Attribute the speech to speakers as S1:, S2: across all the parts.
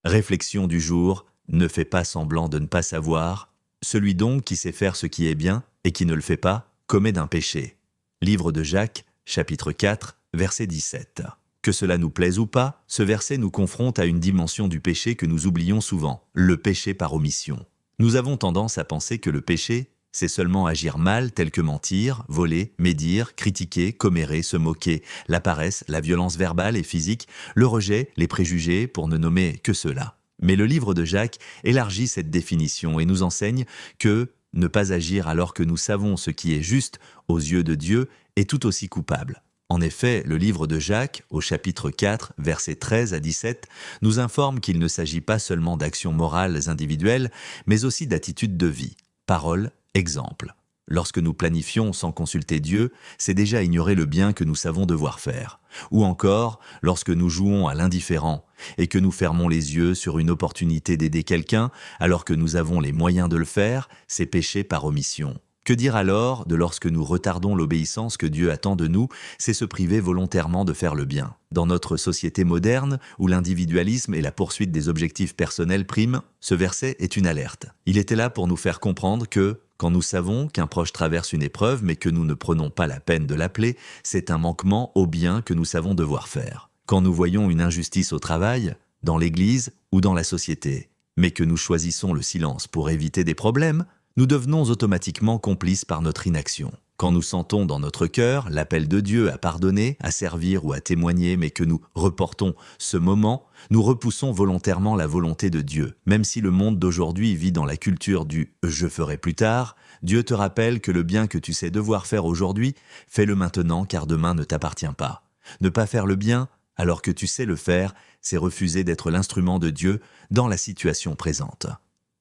S1: Réflexion du jour, ne fais pas semblant de ne pas savoir. Celui donc qui sait faire ce qui est bien et qui ne le fait pas, commet d'un péché. Livre de Jacques, chapitre 4, verset 17. Que cela nous plaise ou pas, ce verset nous confronte à une dimension du péché que nous oublions souvent, le péché par omission. Nous avons tendance à penser que le péché, c'est seulement agir mal tel que mentir, voler, médire, critiquer, commérer, se moquer, la paresse, la violence verbale et physique, le rejet, les préjugés, pour ne nommer que cela. Mais le livre de Jacques élargit cette définition et nous enseigne que ne pas agir alors que nous savons ce qui est juste aux yeux de Dieu est tout aussi coupable. En effet, le livre de Jacques, au chapitre 4, versets 13 à 17, nous informe qu'il ne s'agit pas seulement d'actions morales individuelles, mais aussi d'attitudes de vie, paroles, exemples. Lorsque nous planifions sans consulter Dieu, c'est déjà ignorer le bien que nous savons devoir faire. Ou encore, lorsque nous jouons à l'indifférent et que nous fermons les yeux sur une opportunité d'aider quelqu'un alors que nous avons les moyens de le faire, c'est pécher par omission. Que dire alors de lorsque nous retardons l'obéissance que Dieu attend de nous, c'est se priver volontairement de faire le bien. Dans notre société moderne, où l'individualisme et la poursuite des objectifs personnels priment, ce verset est une alerte. Il était là pour nous faire comprendre que, quand nous savons qu'un proche traverse une épreuve mais que nous ne prenons pas la peine de l'appeler, c'est un manquement au bien que nous savons devoir faire. Quand nous voyons une injustice au travail, dans l'église ou dans la société, mais que nous choisissons le silence pour éviter des problèmes, nous devenons automatiquement complices par notre inaction. Quand nous sentons dans notre cœur l'appel de Dieu à pardonner, à servir ou à témoigner, mais que nous reportons ce moment, nous repoussons volontairement la volonté de Dieu. Même si le monde d'aujourd'hui vit dans la culture du « je ferai plus tard », Dieu te rappelle que le bien que tu sais devoir faire aujourd'hui, fais-le maintenant car demain ne t'appartient pas. Ne pas faire le bien alors que tu sais le faire, c'est refuser d'être l'instrument de Dieu dans la situation présente.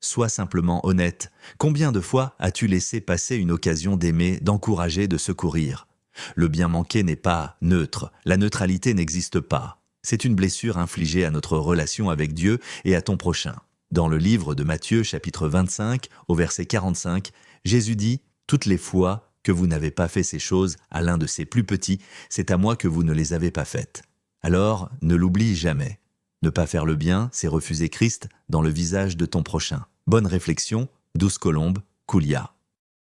S1: Sois simplement honnête. Combien de fois as-tu laissé passer une occasion d'aimer, d'encourager, de secourir ? Le bien manqué n'est pas neutre, la neutralité n'existe pas. C'est une blessure infligée à notre relation avec Dieu et à ton prochain. Dans le livre de Matthieu, chapitre 25, au verset 45, Jésus dit « Toutes les fois que vous n'avez pas fait ces choses à l'un de ces plus petits, c'est à moi que vous ne les avez pas faites. » Alors, ne l'oublie jamais. Ne pas faire le bien, c'est refuser Christ dans le visage de ton prochain. Bonne réflexion, Douce Colombe, Koulia.